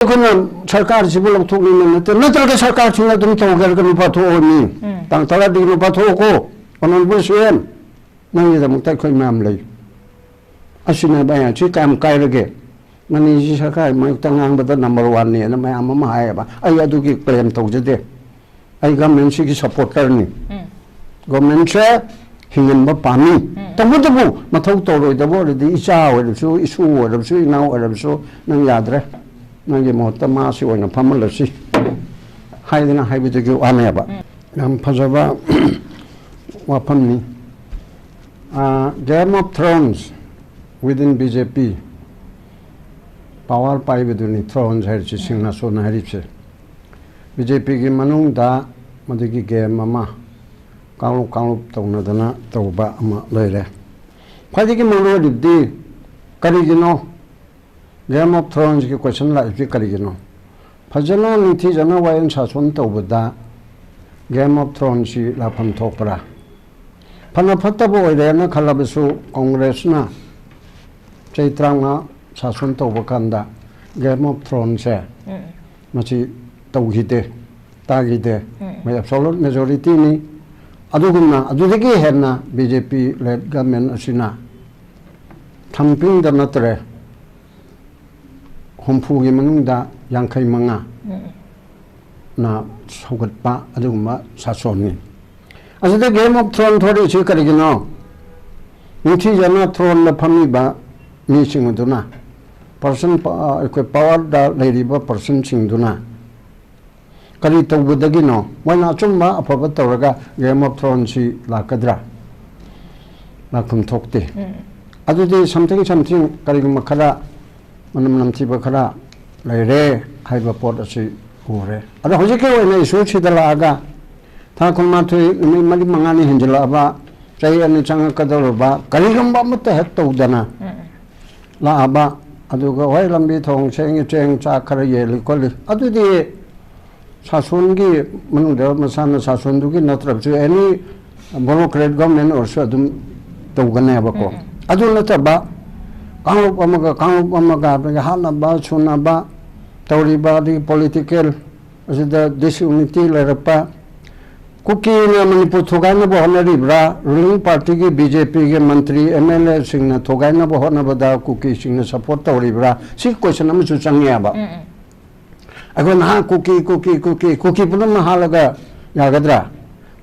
그는 सरकार 집을 놓고는 너들 सरकार 중에 좀 도결 그 누파토니 땅 따라디 누파토고 오늘 보시면 너희들 못할 걸 마음을 아시나 봐야 지금 가이르게 너희 지 सरकार 뭐 땅앙보다 넘버 1니 나 마음 마해 봐 아이 아두기 클레임 도저데 아이 government이 서포터니 government 힘은 뭐 밤이 또부터 마토 또로이다 버리디 이샤 어르수 이수 어르수 이나 어르수 능 야드래 नंगे मोहत्ता मासी वाला फमल लसी हाय देना हाय बिजु के वाने अब हम फजबा वापनी Game of Thrones within BJP power pi बिदुनी Thrones है जिस सिंगना सोना है जिसे BJP की मनुंग दा मधु की game मामा कालू कालू तो न दना तो बा अमा ले रहे फायदे की मनुंग डिब्दी करी जिनो Game of Thrones की क्वेश्चन लाइफ भी करेगी नो फजना नीति जना वायन शासन तो बता Game of Thrones की लाभम थोक पड़ा फना फत्ता वो इधर ना खला बसु कांग्रेस ना चैत्रांगा शासन तो बकांदा Game of Thrones है मची तो गिते तागिते मैं absolute majority नहीं अदुगुना अदुदगी है ना BJP led government असिना थम्पिंग द नतरे homfugi manungda yangkai manga na sogatpa aduguma sasoni asade Game of Thrones thori chi karigino nithi jana throne la phami ba mi singuduna person power da lady ba person singduna kari tawbudagino wana chumma apaba tawraga Game of Thrones chi lakadra lakum thokte adude something kariguma khara मनम नमती बखरा लेरे हाइबा pot असि उरे अरे होजे के वने issue छिदला आगा था कुमा Thuy मली मंगानी हिंजला बा चाहि अनि चंग कदरबा करिगंबा मत है तौदना ला आबा अदुगा होय लंबी थोंग सेंग चेंग चा खर येलि कोलि अदुदि सासुनगी मनुदे मसान सासुनदुगी नत्रबजु एनी डेमोक्रेट गवर्नमेंट और सो दुम तौगने बको अदु नतबा कांगुप अमगा हाना बा सुना बा तौरीबा दी पॉलिटिकल असिदा डिसयूनिटी लेरपा कुकी ने मणिपुर थोगाना बहनरिब्रा रूलिंग पार्टी की बीजेपी के मंत्री एमएलए सिंह थोगाना बहनबदा कुकी सिंह सपोर्ट तौरीब्रा सी क्वेश्चन अम चंगयाबा अगो ना कुकी पुनम हालगा यागद्रा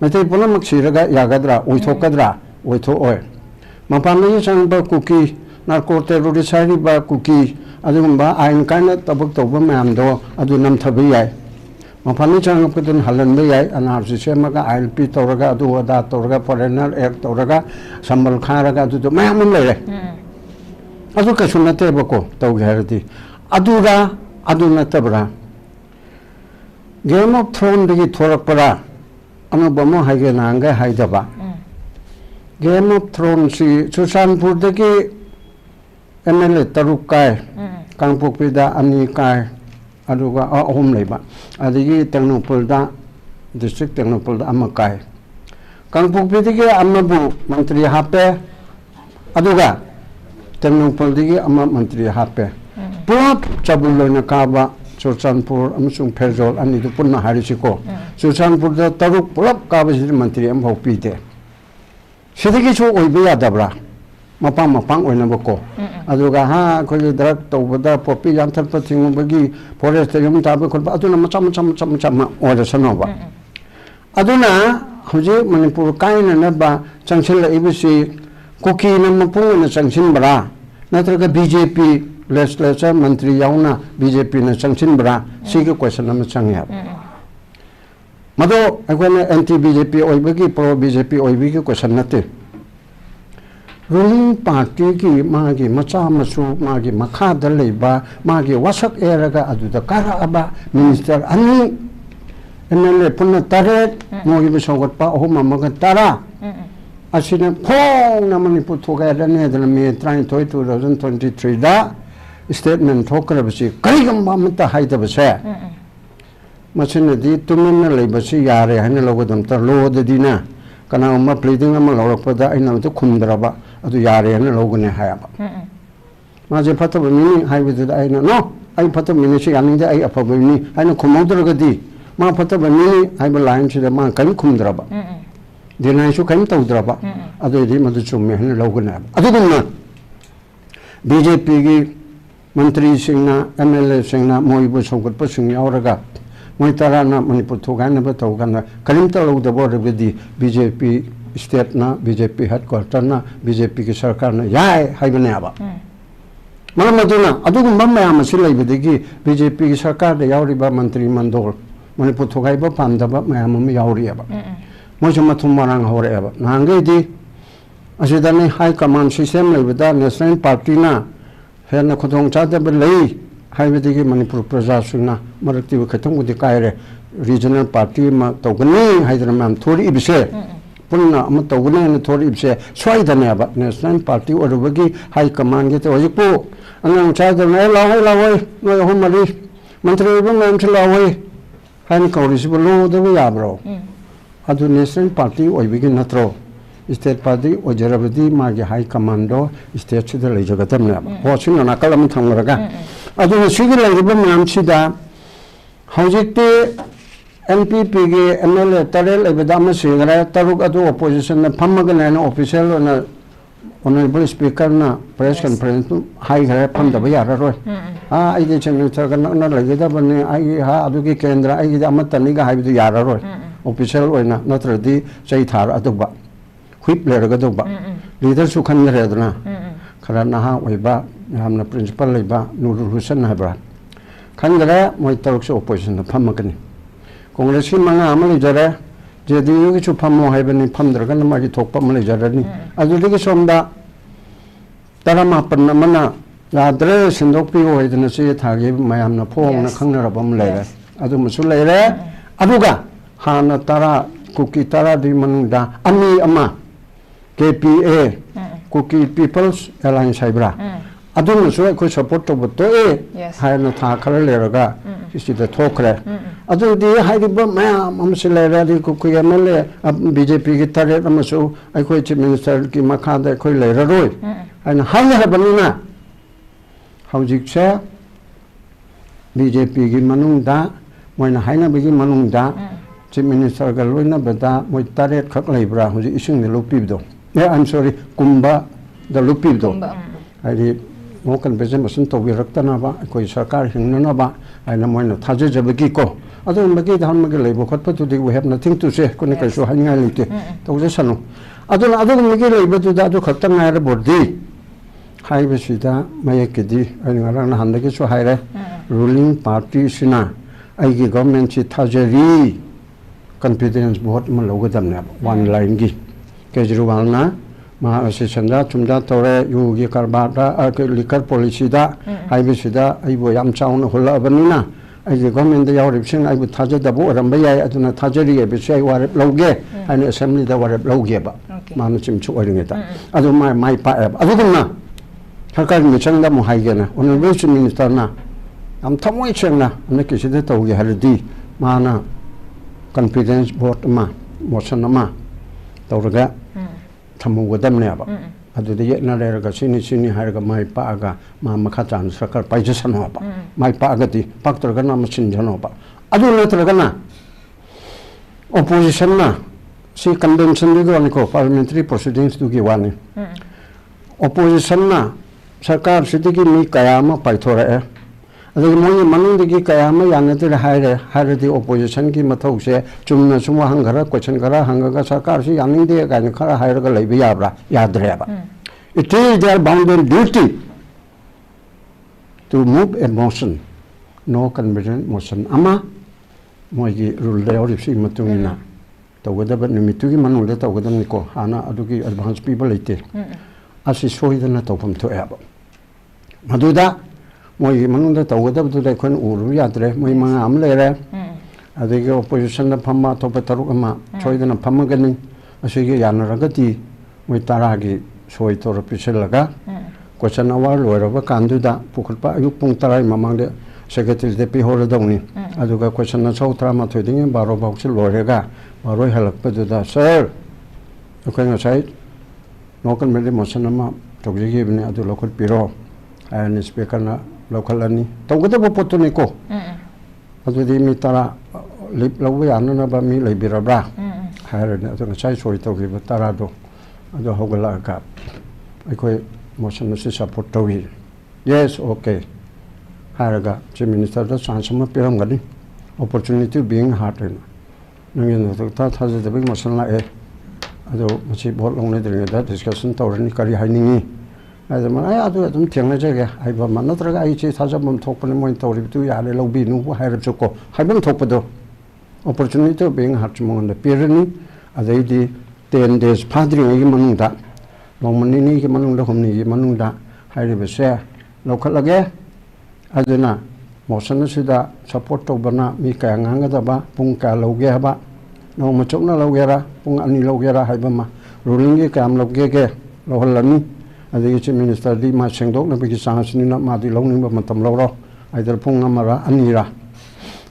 मते पुनम सिरगा यागद्रा ओइथोकद्रा ओइथो ओय मपाननि संबा कुकी नार्को टेररिस्ट हारिबा कुकी अदुगुम्बा आइन काना तबक तौबा मैमदो अदु नमथबा याय मफानी चंगपदन हलनबा याय अनारसी सेमगा आईएलपी तौरगा अदु अदा तौरगा फॉरेनर एक्ट तौरगा संबल खारगा अदु मैम लेरे अदु कसु नतेबको तौगे हरदी अदुरा अदु नतबरा Game of Thrones दगी थोरकपरा अमबमो हाइगे नांगे हाइदबा Game of Thrones सी सुशानपुर दगी एमएलए तरुक काय कांगपोकपिदा अनि काय अदुगा अहोम लेबा अदगी टेक्नोपोलदा डिस्ट्रिक्ट टेक्नोपोलदा अमा काय कांगपोकपिदगी अमबु मंत्री हापे अदुगा टेक्नोपोलदगी अमा मंत्री हापे पुलाप चबुलोना काबा सुशानपुर अमसुंग फेरजोल अनि दु पुन्ना हारिसिको सुशानपुरदा तरुक पुलाप काबसि मंत्री अम भौपीते सिदगी सो ओइबे यादबरा मपांग ओइनबको अदुगा हा कोइ दरक तौबदा पॉपी यांथप थिंगबगी फॉरेस्ट यम ताब खोलबा अदुना मचा ओरसनोबा अदुना हजे मणिपुर काइना नबा चंगसिल इबसी कुकी नमपुन चंगसिनबरा नत्रगा बीजेपी लेजिस्लेचर मंत्री याउना बीजेपी न चंगसिनबरा सिगे क्वेश्चन नम चंगया मदो अगोना एंटी बीजेपी ओइबगी प्रो बीजेपी ओइबगी क्वेश्चन नते रूलिंग पार्टी की मागी मचा मसु मागी मखा दलेबा मागी वसक एरगा अदुदा काराबा मिनिस्टर अनि एमएलए पुन्ना तारे मोगी बिसोगतपा अहुम मगा तारा असिने फोंग न मणिपुर थोगायदने दन मे 2023 दा स्टेटमेंट थोकरबसी करिगंबा मता हाइदबसे मसिनदी तुमिन लेबसी यारे हने लोगदम त लोददिना कना अमा प्लीडिंग अमा लौरकपदा अइना तो खुमद्रबा अदु यारे हने लोगने हायाबा माजे फतब मिनी हाइबदु अइना नो ai phata mini si aning de ai apha ni ai no khumodra gadi ma phata bani ai ba line si da ma kan khumdra ba dinai su kan tawdra ba adu di madu chumme han logna adu gunna BJP gi मंत्री Singh MLA Singh मोइबु Sougat pushing यावरगा मोइ ताराना मणिपुर थोगान ब तौगान कलिमता लौदबो रबदी BJP state ना BJP headquarter ना BJP की सरकार ना याय हाइबने आबा मरम मदुना अदुगुम मयाम सि लैबदगी BJP की सरकार दे यावरिबा मंत्री मंडल मणिपुर थोगाइबा पामदबा मयाम म यावरियाबा मोइ मथुम मरांग होरेबा नांगेदी असिदानि हाई कमांड सिस्टम लैबदा नेशनल पार्टी ना हेन खुदोंग चादब लई हाइबदगी मणिपुर प्रजासिंगना मरक्तिबो खतंगुदि कायरे रीजनल पार्टी मा तौगनी हाइदर मैम थोड़ी इबसे पुन्ना अम तौगनी न थोड़ी इबसे स्वाइदने अब नेशनल पार्टी ओरबगी हाई कमांड के तो हजिपो अंगंग चादब ने लावै नोय होमरी मंत्री ब मैम से लावै हाइन कौरिसबो लोदबो याब्रो अदु नेशनल पार्टी ओइबगी नत्रो स्टेट पार्टी ओजरबदी मागे हाई कमांडो स्टेट सिदा लेजगतमने होसिन नाकलम थंगरगा अदु सिगी लेजब मैम सिदा हौजिकते NPP गे MLA तरेल लेबदा म सिगरा तरुक अदु ओपोजिशन न फमगने न ऑफिशियल न ऑनरेबल स्पीकर न प्रेस कॉन्फ्रेंस हाई घरे फमदब याररोय आ आइदे चेमिस्टर न न लेगदबने आई हा अदु के केंद्र आई अमतनी गा हाइबदु याररोय ऑफिशियल ओइना नत्रदी चै थार अदुबा हुईप लेरगदोबा लीडर सु खनरेदना खरा नहा ओइबा हमना प्रिंसिपल लेबा नूरुल हुसैन हाबरा खनगरे मोइ तरुक से ओपोजिशन फमगनी कांग्रेस की मंगा अम लेजरे JDU की फमो हाइबनी फमद्रगन मागी थोकपा म लेजरनी अदुदगी सोमदा तरामापन मना याद्रे सिंदोकपियो होइदना से थागे मयामना फोंगना खंगनरबम लेरे अदुमसु लेरे अदुगा हाना तरा कुकी तरा दि मनुदा अमी अमा KPA कुकी पीपल्स एलायंस हाइब्रा अदुमसु अखोय सपोर्ट तोबतो हायना था खरा लेरगा सिदा थोखरे अदुदि हाइदिबा मयाम अमसे लेरे कुकी MLA BJP की तरे अमसु अखोय चीफ मिनिस्टर की मखादा अखोय लेररोय हायना हाय हबनिना हौजिकसे BJP की मनुदा मोइना हायना बिगी मनुदा चीफ मिनिस्टर का लोइना बदा मोइ तारेट खक लेब्रा हुजि इसिंग ने लोपिबदो आई एम सॉरी कुंबा द लोपिबदो आइदि मोकन बेजे मसन तोबिरक्तना बा कोई सरकार हिंगना बा आइना मोइना थाजे जबगी को अदो मगे धान मगे लेबो खतप to we have nothing to say कोने कैसो हानिया लेते तोजे सनु अदो अदो मगे लेबो टू दा खतम नायर बोर्डी हाइबसिदा मयकेदी आइना रंग हांदगे सो हाइरे रूलिंग पार्टी सिना आइगी गवर्नमेंट सी थाजेरी कॉन्फिडेंस बहुत में लोगदमने वन लाइन की केजरीवाल ना महाअसिस्टेंट चुमदा तौरे युगी कारबार लिकर पॉलिसी दा हाइबसिदा आइबो याम चाउन होलाबनिना आइगे गवर्नमेंट यावरिबसिंग आइबो थाजदबो रंबा याय अदुना थाजरी एबिसै वारेब लौगे आइना असेंबली दा वारेब लौगे बा मानु चिमचु ओरिंगेता अदु माइ पाएब अदुगुना सरकार मिचंग दा मुहाइगेना ऑनरेबल चीफ मिनिस्टर ना am thamoi chengna ne kiside tawge hardi mana confidence vote ma motion ma tawraga thamu gadamne aba adude yetna lerga sini harga mai pa aga ma makha chan sakar paijasan hoba mai pa agati paktorga na machin janoba adu letraga na opposition na si convention du ko parliamentary proceedings du gi wani opposition na sarkar sidigi mi kayama paithora e अदे मोई मनुंदगी कयाम यानते हायरे opposition की मथौ से चुमना सुम हंगरा question करा हंगगा सरकार से यानिंदे गान खरा हायरगा लैबे याब्रा याद्रेबा it is their bounded duty to move a motion no conversion motion अमा मोई रूल दे ओरिसि मतुंगिना तवदब निमितुगी मनुले तवदमनिको हाना अदुगी एडवांस पीपल लेते असि सोइदना तवफम थोयाबा मदुदा मोई मनुंदा तवदबदुदा कोन उरु याद्रे मोई मंगा अम लेरे अदगे ओपोजिशन फम्मा तोप तरुक अमा सोइदना फमगनि असिगे यानरगति मोई तारागी सोइ तोर पिसलगा क्वेश्चन आवर लोरबा कांदुदा पुखलपा अयु पुंग तराई ममांगदे सेक्रेटरी दे पि होरदौनी अदुगा क्वेश्चन न सौत्रा माथोइदिंग बारो बाउसे लोरेगा बारोय हलकपदुदा सर अखोय ngасai नोकन मेले मोशन अमा तोगजिगिबने अदु लोखल पिरो आयन स्पीकर ना ꯂꯧꯈꯠꯂꯅꯤ ꯇꯧꯒꯗꯕ ꯄꯣꯠꯇꯨꯅꯤꯀꯣ ꯑꯗꯨꯗꯤ ꯃꯤ 10 ꯂꯤꯞ ꯂꯧꯕ ꯌꯥꯅꯅꯕ ꯃꯤ ꯂꯩꯕꯤꯔꯕ꯭ꯔꯥ ꯍꯥꯏꯔꯅꯤ ꯑꯗꯨ ꯉꯁꯥꯏ ꯁꯣꯏ ꯇꯧꯈꯤꯕ 10ꯗꯣ ꯑꯗꯨ ꯍꯧꯒꯠꯂꯛꯑꯒ ꯑꯩꯈꯣꯏ ꯃꯣꯁꯟ ꯑꯁꯤ ꯁꯄꯣꯔꯠ ꯇꯧꯏ ꯌꯦꯁ ꯑꯣꯀꯦ ꯍꯥꯏꯔꯒ ꯆꯤꯐ ꯃꯤꯅꯤꯁꯇꯔꯗ ꯆꯥꯟꯁ ꯑꯃ ꯄꯤꯔꯝꯒꯅꯤ opportunity being hard ꯍꯥꯏꯅ ꯅꯪꯒꯤ ꯊꯥꯖꯗꯕꯒꯤ ꯃꯣꯁꯟ ꯂꯥꯛꯑꯦ ꯑꯗꯣ ꯃꯁꯤ ꯚꯣꯠ ꯂꯧꯅꯗ꯭ꯔꯤꯉꯩꯗ ꯗꯤꯁꯀꯁꯟ ꯇꯧꯔꯅꯤ ꯀꯔꯤ ꯍꯥꯏꯅꯤꯡꯉꯤ ꯍꯥꯏꯗꯅ ꯑꯩ ꯑꯗꯨ ꯑꯗꯨꯝ ꯊꯦꯡꯅꯖꯒꯦ ꯍꯥꯏꯕ ꯑꯃ ꯅꯠꯇ꯭ꯔꯒ ꯑꯩꯁꯤ ꯊꯥꯖꯐꯝ ꯊꯣꯛꯄꯅꯤ ꯃꯣꯏꯅ ꯇꯧꯔꯤꯕꯗꯨ ꯌꯥꯔꯦ ꯂꯧꯕꯤꯅꯨ ꯍꯥꯏꯔꯁꯨꯀꯣ ꯍꯥꯏꯐꯝ ꯊꯣꯛꯄꯗꯣ opportunity being hard ꯃꯉꯣꯟꯗ ꯄꯤꯔꯅꯤ ꯑꯗꯩꯗꯤ 10 days ꯐꯥꯗ꯭ꯔꯤꯉꯩꯒꯤ ꯃꯅꯨꯡꯗ ꯅꯣꯡꯃ 2ꯒꯤ ꯃꯅꯨꯡꯗ 3ꯒꯤ ꯃꯅꯨꯡꯗ ꯍꯥꯏꯔꯤꯕꯁꯦ ꯂꯧꯈꯠꯂꯒꯦ ꯑꯗꯨꯅ ꯃꯣꯁꯟ ꯑꯁꯤꯗ ꯁꯄꯣꯔꯠ ꯇꯧꯕꯅ ꯃꯤ ꯀꯌꯥ ꯉꯥꯡꯒꯗꯕ ꯄꯨꯡ ꯀꯌꯥ ꯂꯧꯒꯦ ꯍꯥꯏꯕ ꯅꯣꯡꯃ ꯆꯨꯞꯅ ꯂꯧꯒꯦꯔꯥ ꯄꯨꯡ 2 ꯂꯧꯒꯦꯔꯥ ꯍꯥꯏꯕ ꯑꯃ ꯔꯨꯂꯤꯡꯒꯤ ꯀꯌꯥꯝ ꯂꯧꯒꯦꯒꯦ ꯂꯧꯍꯜꯂꯅꯤ ꯑꯗꯒꯤ ꯆꯤꯐ ꯃꯤꯅꯤꯁꯇꯔꯗꯤ ꯃꯥ ꯁꯦꯡꯗꯣꯛꯅꯕꯒꯤ ꯆꯥꯟꯁꯅꯤꯅ ꯃꯥꯗꯤ ꯂꯧꯅꯤꯡꯕ ꯃꯇꯝ ꯂꯧꯔꯣ ꯑꯩꯗ ꯄꯨꯡ 1ꯔ 2ꯔ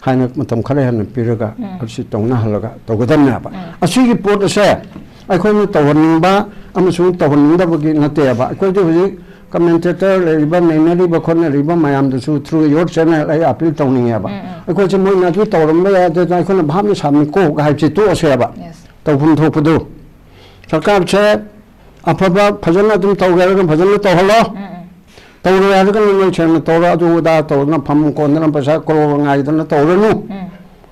ꯍꯥꯏꯅ ꯃꯇꯝ ꯈꯔ ꯍꯦꯟꯅ ꯄꯤꯔꯒ ꯑꯁꯤ ꯇꯧꯅꯍꯜꯂꯒ ꯇꯧꯒꯗꯕꯅꯦꯕ ꯑꯁꯤꯒꯤ ꯄꯣꯠ ꯑꯁꯦ ꯑꯩꯈꯣꯏꯅ ꯇꯧꯍꯟꯅꯤꯡꯕ ꯑꯃꯁꯨꯡ ꯇꯧꯍꯟꯅꯤꯡꯗꯕꯒꯤ ꯅꯠꯇꯦꯕ ꯑꯩꯈꯣꯏꯗꯤ ꯍꯧꯖꯤꯛ ꯀꯃꯦꯟꯇꯦꯇꯔ ꯂꯩꯔꯤꯕ ꯅꯩꯅꯔꯤꯕ ꯈꯣꯠꯅꯔꯤꯕ ꯃꯌꯥꯝꯗꯨꯁꯨ ꯊ꯭ꯔꯨ ꯌꯣꯔ ꯆꯦꯅꯦꯜ ꯑꯩ ꯑꯄꯤꯜ ꯇꯧꯅꯤꯡꯉꯦꯕ ꯑꯩꯈꯣꯏꯁꯦ ꯃꯣꯏꯅ ꯑꯗꯨ ꯇꯧꯔꯝꯕ ꯌꯥꯏ ꯑꯗꯨꯅ ꯑꯩꯈꯣꯏꯅ ꯚꯥꯞꯅ ꯁꯥꯕꯅꯤꯀꯣ ꯍꯥꯏꯕꯁꯤ ꯇꯣꯛꯑꯁꯦꯕ ꯇꯧꯐꯝ ꯊꯣꯛꯄꯗꯨ ꯁꯔꯀꯥꯔꯁꯦ ꯑꯐꯕ ꯐꯖꯅ ꯑꯗꯨꯝ ꯇꯧꯒꯦ ꯍꯥꯏꯔꯒ ꯐꯖꯅ ꯇꯧꯍꯜꯂꯣ ꯇꯧꯔꯦ ꯍꯥꯏꯔꯒꯅ ꯅꯣꯏ ꯁꯦꯡꯅ ꯇꯧꯔꯣ ꯑꯗꯨ ꯑꯗꯥ ꯇꯧꯗꯅ ꯐꯝ ꯀꯣꯟꯗꯅ ꯄꯩꯁꯥ ꯀ꯭ꯔꯣꯔ ꯉꯥꯏꯗꯅ ꯇꯧꯔꯅꯨ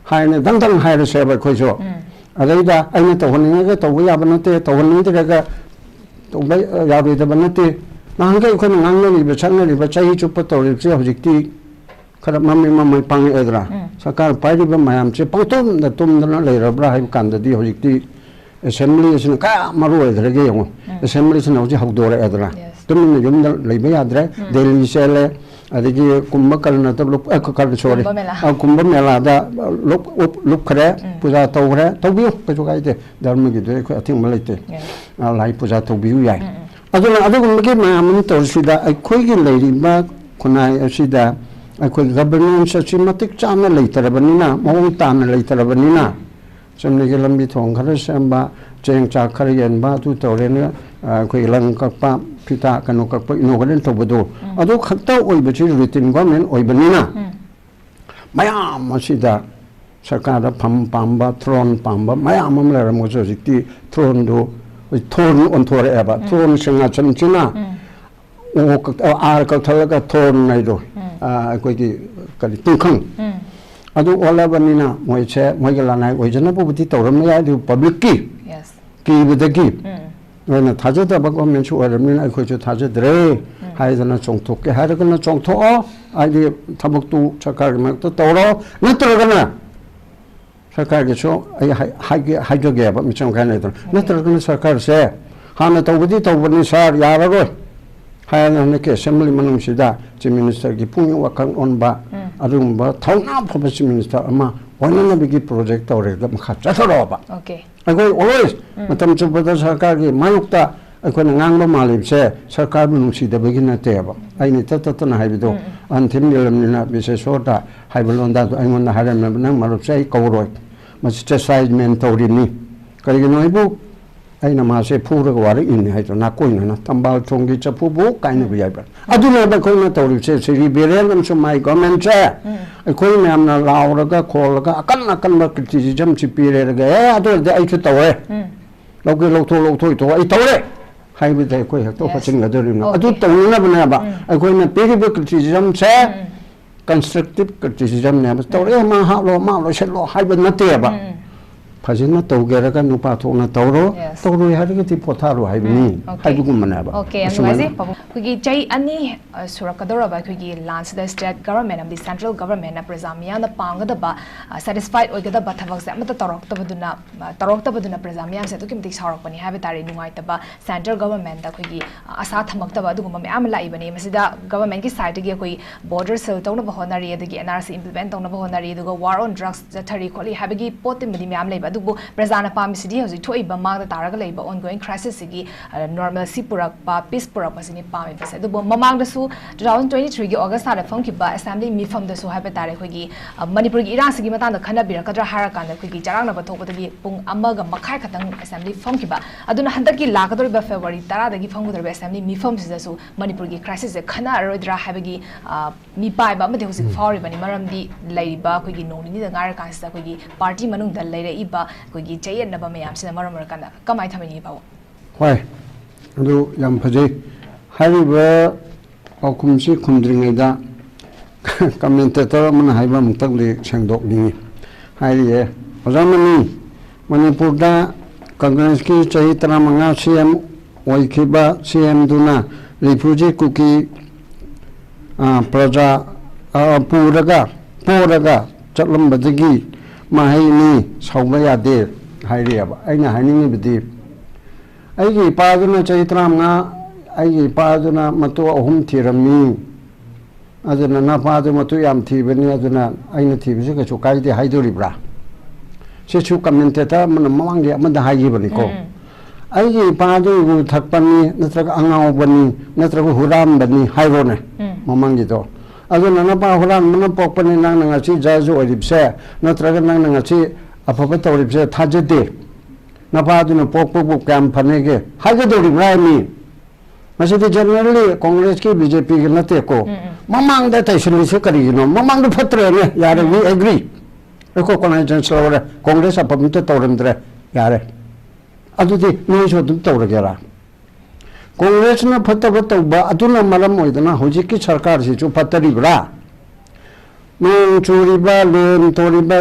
ꯍꯥꯏꯅ ꯗꯪ ꯍꯥꯏꯔꯁꯦꯕ ꯑꯩꯈꯣꯏꯁꯨ ꯑꯗꯩꯗ ꯑꯩꯅ ꯇꯧꯍꯟꯅꯤꯡꯉꯒ ꯇꯧꯕ ꯌꯥꯕ ꯅꯠꯇꯦ ꯇꯧꯍꯟꯅꯤꯡꯗ꯭ꯔꯒ ꯇꯧꯕ ꯌꯥꯔꯣꯏꯗꯕ ꯅꯠꯇꯦ ꯅꯍꯥꯟꯈꯩ ꯑꯩꯈꯣꯏꯅ ꯉꯥꯡꯅꯔꯤꯕ ꯆꯠꯅꯔꯤꯕ ꯆꯍꯤ ꯆꯨꯞꯄ ꯇꯧꯔꯤꯕꯁꯦ ꯍꯧꯖꯤꯛꯇꯤ ꯈꯔ ꯃꯃꯩ ꯄꯥꯡꯉꯛꯑꯦꯗꯅ ꯁꯔꯀꯥꯔ ꯄꯥꯏꯔꯤꯕ ꯃꯌꯥꯝꯁꯦ ꯄꯪꯇꯨꯝꯗ ꯇꯨꯝꯗꯅ ꯂꯩꯔꯕ꯭ꯔꯥ ꯍꯥꯏꯕ ꯀꯥꯟꯗꯗꯤ ꯍꯧꯖꯤꯛꯇꯤ ꯑꯦꯁꯦꯝꯕ꯭ꯂꯤ ꯑꯁꯤꯅ ꯀꯌꯥ ꯃꯔꯨ ꯑꯣꯏꯗ꯭ꯔꯒꯦ ꯌꯦꯡꯉꯣ ꯑꯦꯁꯦꯝꯕ꯭ꯂꯤꯁꯤꯅ ꯍꯧꯖꯤꯛ ꯍꯧꯗꯣꯔꯛꯑꯦꯗꯅ ꯇꯨꯃꯤꯟꯅ ꯌꯨꯝꯗ ꯂꯩꯕ ꯌꯥꯗ꯭ꯔꯦ ꯗꯦꯜꯂꯤ ꯆꯦꯜꯂꯦ ꯑꯗꯒꯤ ꯀꯨꯝꯚ ꯀꯔꯅꯗ ꯀꯨꯝꯚ ꯃꯦꯂꯥꯗ ꯂꯨꯞꯈ꯭ꯔꯦ ꯄꯨꯖꯥ ꯇꯧꯈ꯭ꯔꯦ ꯇꯧꯕꯤꯌꯨ ꯀꯩꯁꯨ ꯀꯥꯏꯗꯦ ꯙꯔꯃꯒꯤꯗꯨ ꯑꯩꯈꯣꯏ ꯑꯊꯤꯡꯕ ꯂꯩꯇꯦ ꯂꯥꯏ ꯄꯨꯖꯥ ꯇꯧꯕꯤꯌꯨ ꯌꯥꯏ ꯑꯗꯨꯅ ꯑꯗꯨꯒꯨꯝꯕꯒꯤ ꯃꯌꯥꯝ ꯑꯃ ꯇꯧꯔꯤꯁꯤꯗ ꯑꯩꯈꯣꯏꯒꯤ ꯂꯩꯔꯤꯕ ꯈꯨꯟꯅꯥꯏ ꯑꯁꯤꯗ ꯑꯩꯈꯣꯏ ꯒꯕꯔꯅꯦꯟꯁ ꯑꯁꯤ ꯃꯇꯤꯛ ꯆꯥꯅ ꯂꯩꯇꯔꯕꯅꯤꯅ ꯃꯑꯣꯡ ꯇꯥꯅ ꯂꯩꯇꯔꯕꯅꯤꯅ ꯆꯨꯝꯅꯒꯤ ꯂꯝꯕꯤ ꯊꯣꯡ ꯈꯔ ꯁꯦꯝꯕ ꯆꯦꯡ ꯆꯥꯛ ꯈꯔ ꯌꯦꯟꯕ ꯑꯗꯨ ꯇꯧꯔꯦꯅ ꯑꯩꯈꯣꯏ ꯂꯪ ꯀꯛꯄ ꯐꯤꯇꯥ ꯀꯩꯅꯣ ꯀꯛꯄ ꯏꯅꯣꯒ꯭ꯔꯦꯠ ꯇꯧꯕꯗꯣ ꯑꯗꯨ ꯈꯛꯇ ꯑꯣꯏꯕꯁꯤ ꯔꯨꯇꯤꯟ ꯒꯣꯔꯃꯦꯟ ꯑꯣꯏꯕꯅꯤꯅ ꯃꯌꯥꯝ ꯑꯁꯤꯗ ꯁꯔꯀꯥꯔꯗ ꯐꯝ ꯄꯥꯝꯕ ꯊ꯭ꯔꯣꯟ ꯄꯥꯝꯕ ꯃꯌꯥꯝ ꯑꯃ ꯂꯩꯔꯝꯃꯁꯨ ꯍꯧꯖꯤꯛꯇꯤ ꯊ꯭ꯔꯣꯟꯗꯨ ꯊꯣꯔꯟ ꯑꯣꯟꯊꯣꯔꯛꯑꯦꯕ ꯊ꯭ꯔꯣꯟ ꯁꯤꯡꯍꯥꯁꯟꯁꯤꯅ ꯑꯥꯔ ꯀꯛꯊꯠꯂꯒ ꯊ꯭ꯔꯣꯟ ꯍꯥꯏꯗꯣ ꯑꯩꯈꯣꯏꯒꯤ ꯀꯔꯤ ꯇꯨꯡꯈꯪ ꯑꯗꯨ ꯑꯣꯜꯂꯕꯅꯤꯅ ꯃꯣꯏꯁꯦ ꯃꯣꯏꯒꯤ ꯂꯅꯥꯏ ꯑꯣꯏꯖꯅꯕꯕꯨꯗꯤ ꯇꯧꯔꯝꯕ ꯌꯥꯏ ꯑꯗꯨꯕꯨ ꯄꯕ꯭ꯂꯤꯛꯀꯤ ꯀꯤꯕꯗꯒꯤ ꯅꯣꯏꯅ ꯊꯥꯖꯗꯕ ꯒꯣꯔꯃꯦꯟꯁꯨ ꯑꯣꯏꯔꯕꯅꯤꯅ ꯑꯩꯈꯣꯏꯁꯨ ꯊꯥꯖꯗ꯭ꯔꯦ ꯍꯥꯏꯗꯅ ꯆꯣꯡꯊꯣꯛꯀꯦ ꯍꯥꯏꯔꯒꯅ ꯆꯣꯡꯊꯣꯛꯑꯣ ꯍꯥꯏꯗꯤ ꯊꯕꯛꯇꯨ ꯁꯔꯀꯥꯔꯒꯤ ꯃꯔꯛꯇ ꯇꯧꯔꯣ ꯅꯠꯇ꯭ꯔꯒꯅ ꯁꯔꯀꯥꯔꯒꯤꯁꯨ ꯑꯩ ꯍꯥꯏꯖꯒꯦꯕ ꯃꯤꯆꯪ ꯈꯥꯏ ꯂꯩꯗꯅ ꯅꯠꯇ꯭ꯔꯒꯅ ꯁꯔꯀꯥꯔꯁꯦ ꯍꯥꯟꯅ ꯇꯧꯕꯗꯤ ꯇꯧꯕꯅꯤ ꯁꯥꯔ ꯌꯥꯔꯔꯣꯏ ꯍꯥꯏꯅ ꯍꯟꯗꯛꯀꯤ ꯑꯦꯁꯦꯝꯕ꯭ꯂꯤ ꯃꯅꯨꯡꯁꯤꯗ ꯆꯤꯐ ꯃꯤꯅꯤꯁꯇꯔꯒꯤ ꯄꯨꯛꯅꯤꯡ ꯋꯥꯈꯜ ꯑꯣꯟꯕ ꯑꯗꯨꯒꯨꯝꯕ ꯊꯧꯅꯥ ꯐꯕ ꯆꯤꯐ ꯃꯤꯅꯤꯁꯇꯔ ꯑꯃ ꯑꯣꯏꯅꯅꯕꯒꯤ ꯄ꯭ꯔꯣꯖꯦꯛ ꯇꯧꯔꯒ ꯃꯈꯥ ꯆꯠꯊꯔꯛꯑꯣꯕ ꯑꯩꯈꯣꯏ ꯑꯣꯜꯋꯦꯁ ꯃꯇꯝ ꯆꯨꯞꯄꯗ ꯁꯔꯀꯥꯔꯒꯤ ꯃꯥꯌꯣꯛꯇ ꯑꯩꯈꯣꯏꯅ ꯉꯥꯡꯕ ꯃꯥꯜꯂꯤꯕꯁꯦ ꯁꯔꯀꯥꯔꯕꯨ ꯅꯨꯡꯁꯤꯗꯕꯒꯤ ꯅꯠꯇꯦꯕ ꯑꯩꯅ ꯇꯠꯇꯅ ꯍꯥꯏꯕꯗꯣ ꯑꯟꯊꯤꯝ ꯅꯤꯂꯝꯅꯤꯅ ꯕꯤꯁꯦꯁꯣꯔꯗ ꯍꯥꯏꯕ ꯂꯣꯟꯗꯥꯗꯣ ꯑꯩꯉꯣꯟꯗ ꯍꯥꯏꯔꯝꯃꯦꯕ ꯅꯪ ꯃꯔꯨꯞꯁꯦ ꯑꯩ ꯀꯧꯔꯣꯏ ꯃꯁꯤ ꯆꯦꯁꯥꯏꯖꯃꯦꯟ ꯇꯧꯔꯤꯅꯤ ꯀꯔꯤꯒꯤꯅꯣ ꯑꯩꯕꯨ ꯑꯩꯅ ꯃꯥꯁꯦ ꯐꯨꯔꯒ ꯋꯥꯔꯛꯏꯅꯤ ꯍꯥꯏꯗꯣ ꯅꯥꯀꯣꯏꯅꯅ ꯇꯝꯕꯥꯜ ꯊꯣꯡꯒꯤ ꯆꯐꯨꯕꯨ ꯀꯥꯏꯅꯕ ꯌꯥꯏꯕ ꯑꯗꯨꯅꯦꯕ ꯑꯩꯈꯣꯏꯅ ꯇꯧꯔꯤꯕꯁꯦ ꯁꯤ ꯔꯤꯕꯦꯔꯦꯜ ꯑꯃꯁꯨꯡ ꯃꯥꯏ ꯒꯣꯔꯃꯦꯟꯁꯦ ꯑꯩꯈꯣꯏ ꯃꯌꯥꯝꯅ ꯂꯥꯎꯔꯒ ꯈꯣꯜꯂꯒ ꯑꯀꯟꯕ ꯀ꯭ꯔꯤꯇꯤꯁꯤꯖꯝꯁꯤ ꯄꯤꯔꯦꯔꯒ ꯑꯗꯨ ꯑꯣꯏꯔꯗꯤ ꯑꯩꯁꯨ ꯇꯧꯔꯦ ꯂꯧꯒꯦ ꯂꯧꯊꯣꯛ ꯑꯩ ꯇꯧꯔꯦ ꯍꯥꯏꯕꯗ ꯑꯩꯈꯣꯏ ꯍꯦꯛꯇ ꯍꯣꯠꯆꯤꯟꯒꯗꯧꯔꯤꯕꯅꯣ ꯑꯗꯨ ꯇꯧꯅꯅꯕꯅꯦꯕ ꯑꯩꯈꯣꯏꯅ ꯄꯤꯔꯤꯕ ꯀ꯭ꯔꯤꯇꯤꯁꯤꯖꯝꯁꯦ ꯀꯟꯁꯇ꯭ꯔꯛꯇꯤꯞ ꯀ꯭ꯔꯤꯇꯤꯁꯤꯖꯝꯅꯦꯕ ꯇꯧꯔꯦ ꯃꯥ ꯍꯥꯠꯂꯣ ꯃꯥ ꯂꯣꯏꯁꯤꯜꯂꯣ ꯍꯥꯏꯕ ꯅꯠꯇꯦꯕ ꯐꯖꯅ ꯇꯧꯒꯦꯔꯒ ꯅꯨꯄꯥ ꯊꯣꯛꯅ ꯇꯧꯔꯣ ꯇꯧꯔꯣꯏ ꯍꯥꯏꯔꯒꯗꯤ ꯄꯣꯊꯥꯔꯣ ꯍꯥꯏꯕꯅꯤ ꯍꯥꯏꯕꯒꯨꯝꯕꯅꯦꯕ ꯑꯩꯈꯣꯏꯒꯤ ꯆꯍꯤ 2 ꯁꯨꯔꯛꯀꯗꯧꯔꯕ ꯑꯩꯈꯣꯏꯒꯤ ꯂꯥꯟꯁꯤꯗ ꯁ꯭ꯇꯦꯠ ꯒꯚꯔꯟꯃꯦꯟ ꯑꯃꯗꯤ ꯁꯦꯟꯇ꯭ꯔꯦꯜ ꯒꯚꯔꯟꯃꯦꯟꯅ ꯄ꯭ꯔꯖꯥ ꯃꯤꯌꯥꯝꯅ ꯄꯥꯝꯒꯗꯕ ꯁꯦꯇꯤꯁꯐꯥꯏꯠ ꯑꯣꯏꯒꯗꯕ ꯊꯕꯛꯁꯦ ꯑꯃꯠꯇ ꯇꯧꯔꯛꯇꯕꯗꯨꯅ ꯄ꯭ꯔꯖꯥ ꯃꯤꯌꯥꯝꯁꯦ ꯑꯗꯨꯛꯀꯤ ꯃꯇꯤꯛ ꯁꯥꯎꯔꯛꯄꯅꯤ ꯍꯥꯏꯕ ꯇꯥꯔꯦ ꯅꯨꯡꯉꯥꯏꯇꯕ ꯁꯦꯟꯇ꯭ꯔꯦꯜ ꯒꯚꯔꯟꯃꯦꯟꯗ ꯑꯩꯈꯣꯏꯒꯤ ꯑꯁꯥ ꯊꯝꯃꯛꯇꯕ ꯑꯗꯨꯒꯨꯝꯕ ꯃꯌꯥꯝ ꯂꯥꯛꯏꯕꯅꯤ ꯃꯁꯤꯗ ꯒꯚꯔꯟꯃꯦꯟꯠꯀꯤ ꯁꯥꯏꯠꯇꯒꯤ ꯑꯩꯈꯣꯏ ꯕꯣꯔꯗꯔ ꯁꯤꯜ ꯇꯧꯅꯕ ꯍꯣꯠꯅꯔꯤ ꯑꯗꯒꯤ NRC ꯏꯝꯄ꯭ꯂꯤꯃꯦꯟꯠ ꯇꯧꯅꯕ ꯍꯣꯠꯅꯔꯤ ꯑꯗꯨꯒ ꯋꯥꯔ ꯑꯣꯟ ꯗ꯭ꯔꯒꯁ ꯆꯠꯊꯔꯤ ꯈꯣꯠꯂꯤ ꯍꯥꯏꯕꯒꯤ ꯄꯣꯠꯇꯨꯃꯗꯤ ꯃꯌꯥꯝ ꯂꯩꯕ adubu Brazana Pamisidi Hosi Toiba Manga Taragaleba ongoing crisis sigi normal Sipurakpa peace purapasini Pami Pesa dubu Mamanga Su 2023 August had a funky ba assembly me from the Suhabetare Higi Manipur Irasigi Matan the Kanabira Kadra Harakan the Quickie Jarana Batopati Pung Amaga Makai Katang assembly funky ba Aduna Handaki Lakador February Tara the Gifangu assembly me from Sisu Manipur crisis the Kana Rodra Habigi mi pai ba mate husik fauri bani maram di laiba ko gi noni da ngar kan sa ko gi party manung dal laire iba ko gi chayen na ba mayam sina maram mar kana kamai thamani ba hoi adu yam phaje hariba akumsi khumdring da commentator man haiba mutak le sengdok ni hairiye ojamani manipur da congress ki chahi tana manga cm oikiba cm duna refugee kuki Praja Puraga Chatlam Badagi Mahini Saubaya Hiriaba Aina Haning Bidi Aigi Paduna Chaitramna Aigi Paduna Matua Hum Tirami Adana Padu Matuyam Tibani Adana Aina Tibika Chukai de Haiduribra Sichu commentator Manamang Amanda Hayibaniko Aigi Padu Takpani Natraka Angao Bani Natraka Huram Bani Hairone Mamangito. Aduna Napa Huran Manapokani Nangachi Jazu or Ripse, Natraga Nangachi, a Papata Ripse, Tajade, Napaduna Popo Campanege, Hagado Rimi. Masidi generally, Congress ki BJP Nateko. Mamang that I should listen, you know, Mamang the Patra, Yare, we agree. Recognize Congress of Pamita Torrendre, Yare. Aduti, no should do Toragera. Congress na Patabata, Aduna Malamoidana, Hojiki Sarkar, Pataribra. No Churiba, Lem, Toriba,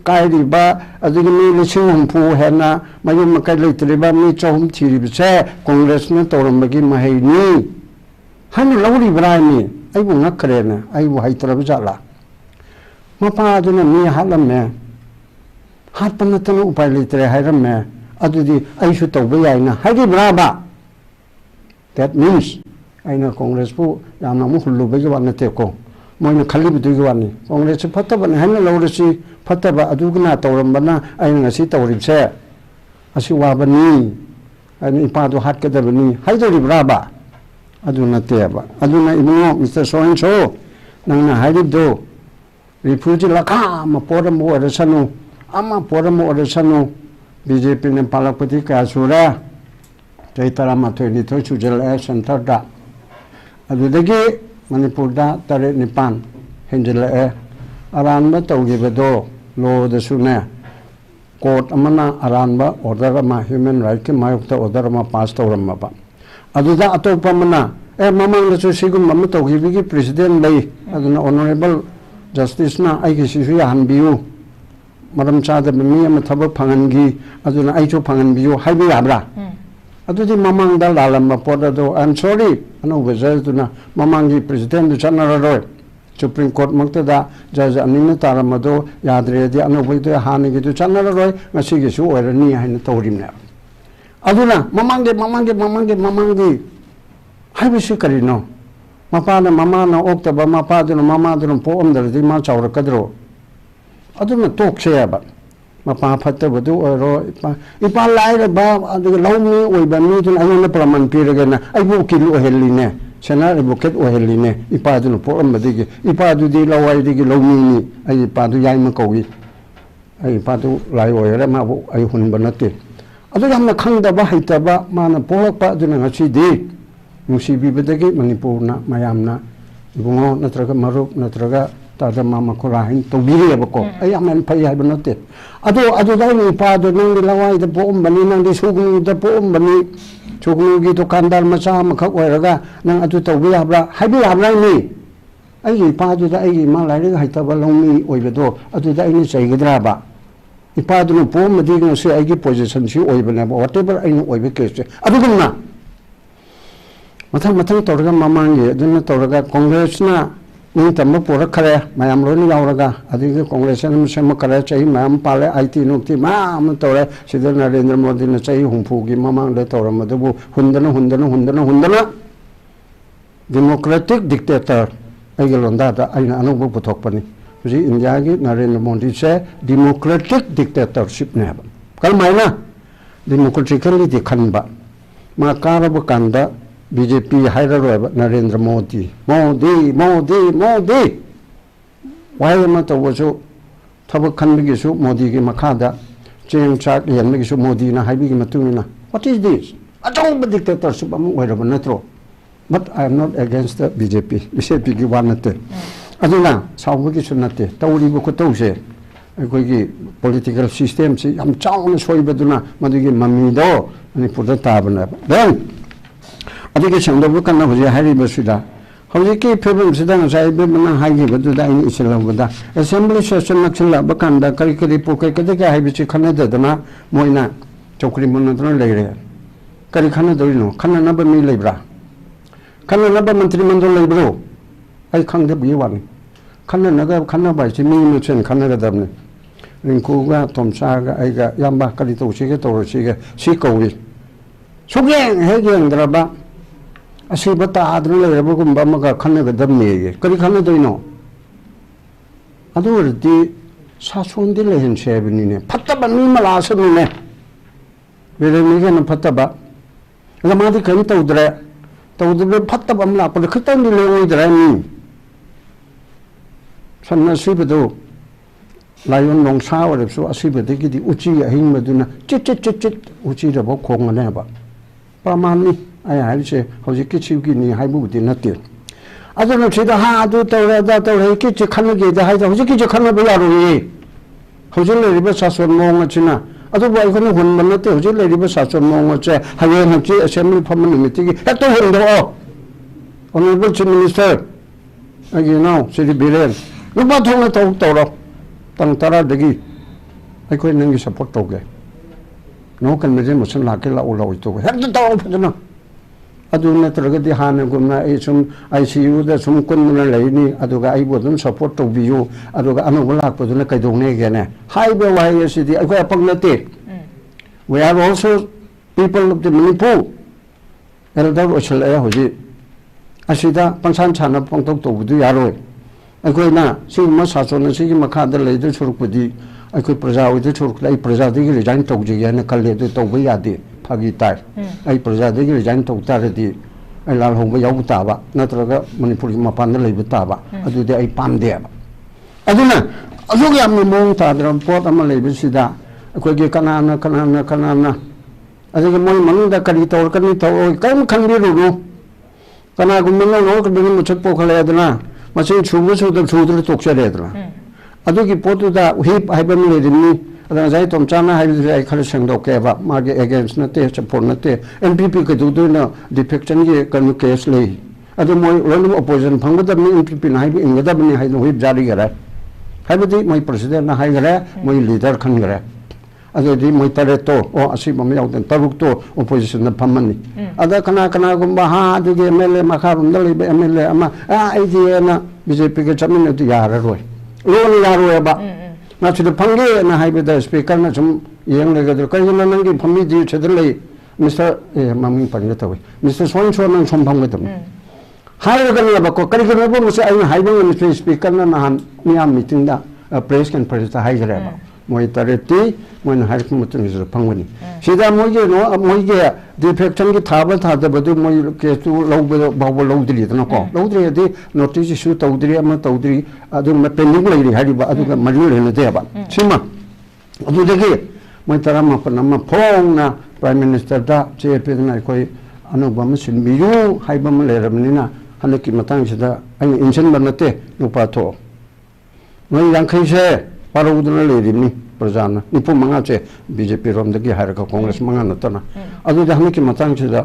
Kairiba, Adini, Lishum, Pu, Hena, Mayum Makalitriba, Michom, Tiribse, Congress na Torambagi Mahini. Hani Lauri Brani, I will not crane, I will hate Rabzala. Mapa Aduna me Halame. Harpanatan Upalitre Hirame, Adudi, I should obey Aina, Hadi Braba. That means I know Congress pu Yamamu Lubegana Teko. Moina Kalibuani. Congress Pataban Hana Lorisi, Pataba Adugana Torambana, I know a seat of Ripse. Asiwabani, and Ipado Hatkadabani, Hydri Braba. Aduna Teba. Aduna Imo, Mr. So and so. Nana Hadido. Refugee Laka, Maporamo or the Sanu. Ama Poramo or the Sanu. BJP and Palapatika Asura. Jaitarama 22 Chujal Center da. Adudagi Manipur da Tare Nipan Henjela Aranba Togibedo Lo the Sune Court Amana Aranba Orderama Human Right Mayukta Orderama Pastoramaba. Aduda Atopamana Mamang the Sigum Mamato Hibiki President Lay Aduna Honorable Justice Na Aikishu Hanbiu Madam Chada Bami Mataba Pangangi Aduna Aicho Panganbiu Habi Abra. Adudi Mamang da Lalama Podado, I'm sorry, I know Vizazuna, Mamangi President General Supreme Court Muktada, Judge Anina Taramado, Yadre, the Anobita Hanigi to General Roy, Masigisu or Nia and told him now. Aduna, Mamangi, Habisikarino, Mapana, Mamana, Octaba, Mapadano, Mamadon, Poem, the Dimacha or Cadro. Aduna talk share about. Mapa Patavadu or if I lied about the lonely or by meeting, I don't know Praman Piragana, I will kill Oheline, Senate Bucket Oheline, if I don't pour on the dig, if I do the low I dig low mini, I padu Yamakowi, I padu Lai or Rama, I wouldn't banati. I don't have a kanda bahitaba, mana Polak Paduna, she did. You see, be the gate Manipurna, Mayamna, Bungo, Natraga Maru, Natraga. Tada mama kurahin to bili abako ay amen pay ay banote ado dai ni pado nang dilawai da poom bani nang di sugni da poom bani sugni gi to kandal macha makhak oiraga nang adu to bi habra habi habra ni ai pado da ai ma lai ga haita ba longmi oibedo adu da ni sai gidra ba ipado no poom di no se ai gi position si oibena whatever ai no oibe ke adu gumna matang torga mamangi aduna torga congress na ni tamma pura khare mayam roni yauraga adigi congress na sem khare chai mayam pale IT nukti ma tore sidar Narendra Modi na chai humpu gi mamang le tora madu hundana democratic dictator ai gelonda da aina anubu puthok pani ji India की नरेंद्र मोदी से democratic dictatorship ने कल मायना democratically दिखनबा मा कारब कांदा BJP हायररोब Narendra Modi Modi Modi Modi वाय मा तवसु थबक खनबगिसु मोदी की मखादा चेंग चाक यनबगिसु मोदी ना हाइबिगी मतुमिना व्हाट इज दिस अचौब डिक्टेटरशिप अमु ओइरब नत्रो but I am not against the BJP की वा नते अदुना साउबगिसु नते तौरिबु खुतौसे अखोगी political system से हम चाउन सोइबदुना मदुगी मम्मीदो मणिपुरदा ताबना देन अदिगे संदबु कन्ना हुजे हारिबसुदा हौजिकी फेबमसिदा नसाइ बेमना हाइगिबदुदा इन इसिलबदा assembly session नक्सला बकांदा करि करि पोके कदे हाइबिसि खनददना मोइना चौकरी मनदना लेरे करि खनदरिनो खननबा मी लेब्रा खननबा मंत्रिमंडल लेब्रो आई खंगदबि वानी खननगा खनबा इसे मी मुचन खनगदबने रिंकुगा तोमसागा आइगा याम्बा करि तौसिगे तौरसिगे सि कौरि सुगें हेगेंद्रबा असीब तादन लेरबगुंबा मगा खनगदबने करि खनदइनो अदुरदि सासोंदि लेहनसेबनिने फत्तबा मी मलासनुने बेरेमिगे न फत्तबा लमादि करि तौद्रे तौद्रे फत्तबा मला पर खतंदि लेओइद्रे मी सन्ना सिबदो लायन नोंसा ओरबसु असिबदगिदि उची अहिंबदुना चिट चिट चिट चिट उची रबो खोंगनेबा प्रमाणनि आय हाइसे हौजिकि चिबगिनि हाइबुदि नते अदुना सिदा हा अदु तौरदा तौरे कि खनगे दा हाइदा हौजिकि जे खनबा यारोये हौजिक लेरिबा सासन मोंगचिना अदुबो आइखोनो हुनबा नते हौजिक लेरिबा सासन मोंगचे हायेन हंची असेंबली फम निमितिगि हेक्टो हुनदो ऑनरेबल चीफ मिनिस्टर अगे नाउ सिरि बिरेन लुबा थोंना तौरो तंग तरा दगी अखोई नंगी सपोर्ट तौगे नो कन मेजे मोशन लाके ला ओला ओइतो हेक्ट तौरो फजना अदु नत्रगदि हाना गुमना ए सुम आईसीयू दा सुम कुनना लेनी अदुगा आइबो दुम सपोर्ट तौबियु अदुगा अनु लाकपदुना कैदोंने गेने हाइबे वाइ सिदि अखोई अपंग नते we are also people of the Manipur elder oshal ए होजि असिदा पंसान छाना पंतोक तौबुदु यारोय अखोइना सिगमा सासोन सिगि मखादा लेदु सुरुकपुदि अखोइ प्रजा ओइदु सुरुक लाई प्रजादिगि रिजाइन तौजियाना कल्ले दु तौबा यादे फागी ताइ आई प्रजादिगि रिजाइन तौतारदि आई लाल होंबा याउ ताबा नत्रगा मणिपुर मपान लेबु ताबा अदुदि आई पामदे अदुना अजुग याम मोंग ताद्रम पोत अमा लेबुसिदा अखोइगे कनाना अदुगे मोइ मनुदा करि तौरकनि तौर कम खंबिरुनु कनागुमनो नोकदनि मुचक पोखले अदना मसिन छुबु छुदब छुदर तोक्सरेदना अदुगी पोतुदा हिप हाइबम लेदिनि अदना जाय तोमचाना हाइबि आइ खर संगदोकेबा मागे अगेंस्ट नते सपोर्ट नते एमपीपी के दुदुना डिफेक्शन गे कनु केस ले अदु मोइ रोन अपोजिशन फंगदबनि एमपीपी नाइबि इंगदबनि हाइनो हिप जारी गरे हाइबदि मोइ प्रेसिडेंट ना हाइगरे मोइ लीडर खनगरे अदुदि मोइ तरेतो ओ असि बम याउदन तरुक्तो अपोजिशन न फमनि अदा कना गुम्बा हा अदुगे एमएलए मखारुम दलिबे एमएलए अमा आइदिएना बीजेपी के चमिन दु याररोय लोन यारोयबा नाचुद फंगे ना हाइबेदा स्पीकर ना सुम येंग लेगदर कइना नंगी फमी दि छदलै मिस्टर ममिंग परि तवे मिस्टर सोनसो नंग सम फंगदम हाइरगनबा को करिगनबो मुसे आइ हाइबेंग स्पीकर ना नहान मियाम मीटिंग दा प्रेस कॉन्फ्रेंस दा हाइगरेबा मोइ तरेती मोइन हाइक मुतन इस फंगनी सिदा मोइगे नो मोइगे डिफेक्शन की थाबा थादबदु मोइ केसु लौबो बावो लौद्रि तनको लौद्रि यदि नोटिस इशू तौद्रि अम तौद्रि अदु म पेंडिंग लैरि हारिबा अदुगा मरि लेन देबा सिमा अदु देगे मोइ तरा म पनम फोंगना प्राइम मिनिस्टर दा जेपी ना कोइ अनुबम सिनबियु हाइबम लेरमनिना हनकी मतंग सिदा आई इंशन बनते नुपाथो मोइ यांखैसे पारौदना लेरिनि प्रजाना निपु मंगा चे बीजेपी रोमदगी हारका कांग्रेस मंगा नतना अदुदा हनकी मतंग सिदा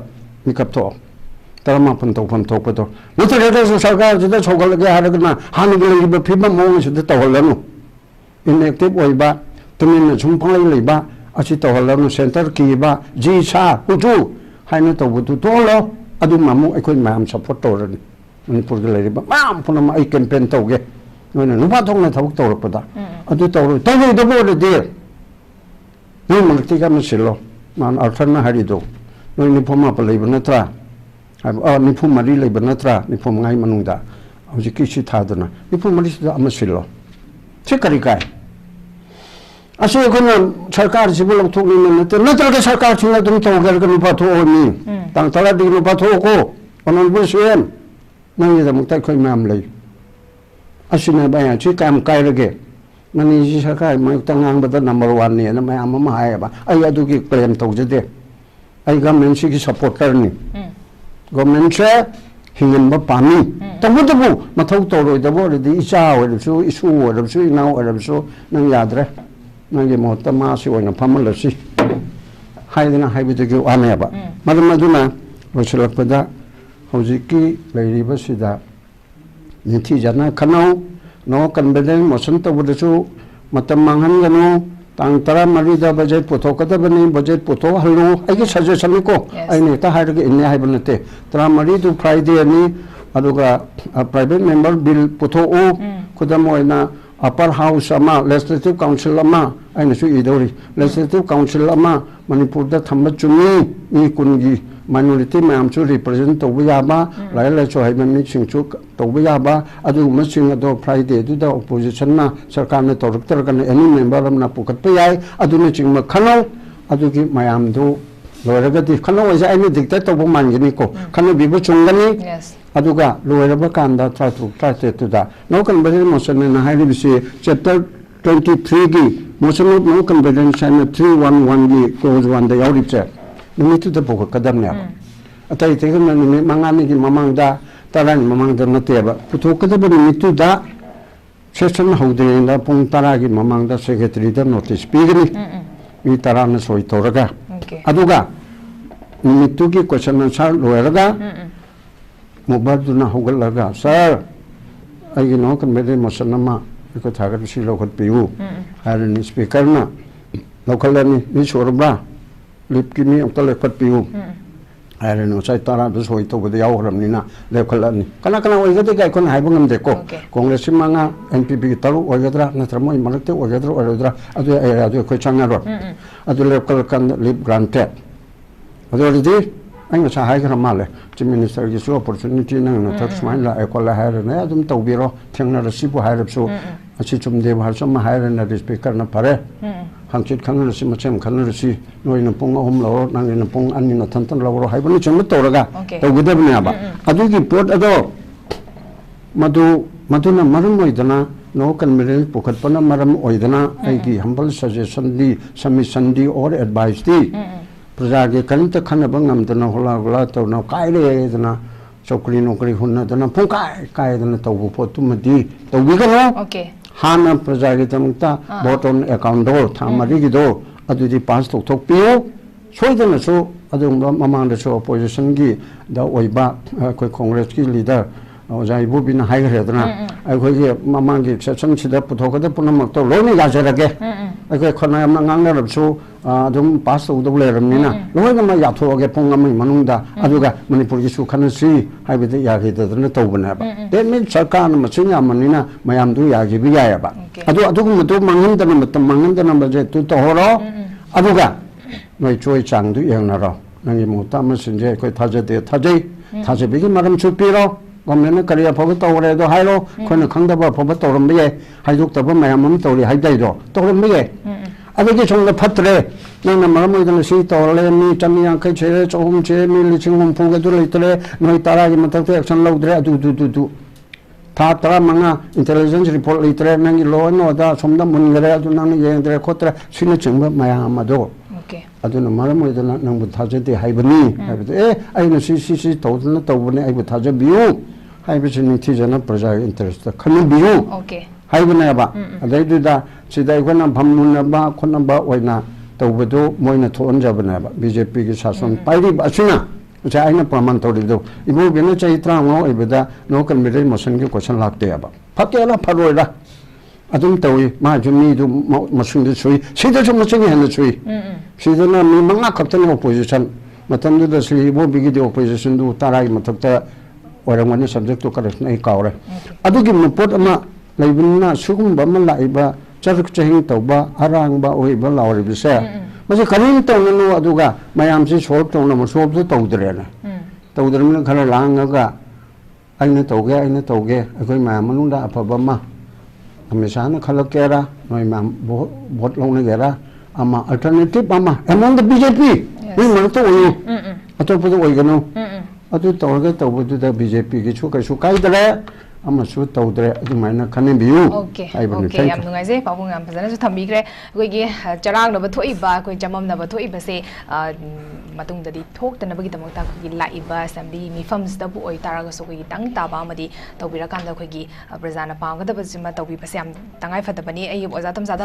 निकपथो तरमापन तौफम तौपदो नतरेदा सरकार जिदा छोगलगे हारगना हानगे लेबा फिबा मोंग सिदा तवलनु इनएक्टिव ओइबा तुमिन सुमफाइ लेबा असि तवलनु सेंटर कीबा जीसा हुजु हाइना तौबदु तोलो अदु मामु अखोइ माम सपोर्ट तौरनि मणिपुर गे लेबा माम पुनम आई कैंपेन तौगे नोना नुपा थोंना थबक तौरपदा अदु तौर तौगे दबो दे नो मर्तिगा मसिलो मान अर्थना हारिदो नो निफोमा पलेबा नत्रा निफो मरि लेबा नत्रा निफो मंगाइ मनुंदा हौजिकि सि थादना निफो मरि सिदा अमसिलो kari kai asu kuna sarkar sibu lok thok ni na sarkar chuna dum to gar kan pa tho ni tang tala di no pa tho ko onon bu suen nang ye dam tai khoi mam lei asu na ba ya chi kam kai rage nani ji sarkar ma tangang ba number 1 ni na ma am ma hai ba ai adu ki claim to je de ai government si ki support kar ni government se hingin ba pani tabu tabu mathau to roi da bo di isa wa su isu wa su na wa su nang yadre nang ye mo ta ma si wa na pamal si hai dina hai bi de wa me ba madam maduna rosilak pada hoji ki leiri ba sida ni thi jana khanau no convention motion to bu su matam manghan ganu tang tara mari da budget puto kada bani budget puto halu ai ki suggestion ko ai ne ta hai ge inne hai banate tara mari du friday ani aduga private member bill puto o kudam oina upper house ama legislative council ama ai ne su idori legislative council ama manipur da thamba chumi ni kungi minority mam chu represent to ya ba lai lai cho hai mami sing chu to ya ba adu ma sing ado friday du da opposition na sarkar ne to ruktar kan any member na pukat pe yai adu ne ching ma khano adu ki mayam du loiraga di khano wa ai ne dikta to bo man gini ko khano bi bu chung gani adu ga loiraga kan da try to da no kan ba mo san na hai bi se chapter 23 gi motion no convention 311 gi clause 1 da yauri che ni tu da boka kadam ne ba atai te kan ni mangani gi mamang da taran mamang da nate ba puto kadam ni tu da session haude da pung tara gi mamang da secretary da notice pi gi ni tara na soi to raga aduga ni tu gi question answer lo raga mobile du na hogal raga sir ai gi no kan me de motion ma ko thagar si lo khot pi u har ni speaker na local ni sorba lip ki ni ông ta le pat piu ai re no sai tara du soi to de yaw ram ni na le khala ni kana kana oi ga de kai kon hai bungam de ko congress manga npp ki taru oi ga dra na tramo manak te oi ga dra adu ko changa ro adu le kal kan lip granted adu ri di anh sa hai ga mal le chief minister ki so opportunity na na thak smile la e ko la hai re na adum to biro theng na si bu hai re so achi chum de har so ma hai re na speaker na pare hangchit khang si ma chem khang si noi na pung hom lo nang na pung an ni na than tan lo ro hai ban chum to raga to gudab ne ba adu ki pot ado madu na maram oi dana no kan mere pukhat pana maram oi dana ai ki humble suggestion di submission di or advice di praja ge kan ta khan ba ngam dana hola gola to na kai le dana chokri nokri hunna dana pung kai dana to bu pot tu ma di to bi ga no hana praja ge tamta bottom account do thamari gi do adu di pass tok tok piu soidana so adu mamang da so opposition gi da oiba koi congress ki leader ojai bu bin hai gre dana ai khoi ge mamang gi section chida puthok da punamak to lo ni ga jara ge ai khoi khona am ngang na rab so adum pass to do le ram ni na lo ga ma ya tho ge pong am manung da adu ga manipur gi su khan si hai bi ya ge da na to bana ba de min sarkar na ma chinya man na mayam du ya gi bi ya ba adu mu to mangin da na mangin da na ba je tu to ro adu ga noi choi chang du yang na ro nang gi mo ta ma sin je khoi tha je de tha je bi gi maram chu pi ro government kariya phoba to re do hai lo khon khang da ba phoba to ram ye hai duk ta ba mayam am to ri hai dai do to ram ye adu gi chong la phat re nang na maram oi da si to le ni cham yang kai che chom che mi li ching hum phu ga du le tre noi tara gi matak te action lo dre adu tha tara manga intelligence report le tre nang gi lo no da som da mun gre adu nang ye dre khotra sin ching ba mayam ma do adu na maram oi da nang bu tha je de hai bani ai na si to na to bani ai bu tha je biu hai bi sin thi jana praja interest khanu biu hai bana ba adai du da sidai ko na bhammun na ba khon ba oina to bu do moina thon ja bana ba bjp ki shason pai ri ba chuna cha ai na praman to ri do ibu bi na chai tra ngo ai bada no kan mi re motion ki question lak te ba phate la pharoi la adum tawi ma jumi du motion de chui sida chum motion he na chui sida na mi manga kaptan opposition matam du da si ibu bi gi de opposition du tarai matak ta orang mana subject to correct na ikaw re adu gi report ama laibin na sugum ba man laiba charuk chahing to ba arang ba oi ba lawri bi se ma se kanin to no adu ga mayam si solve to na mo solve to dre na to dre min khala lang ga ai na to ge akhoi ma manung da apha ba ma Kamisana Kalakera, Noimam Bot Lonegera, Ama alternative Ama, among the BJP, we want to you. I told the Wagano, I do target over to the BJP, Sukai, I'm a suit out there, the minor can be you. Okay, okay, I'm going to say, Pabung and President Tamigre, we get Jarang of a toiba, we jamam of a toiba say, Matung the talk, the Nabagita Laiba, Assembly, me from Stabu or Taragasoki, Tang Tabamadi, Tobirakan, the Quigi, Brazana Panga, the Bazima, Tobi Pasam, Tangai for the Bani, was Atom Sada.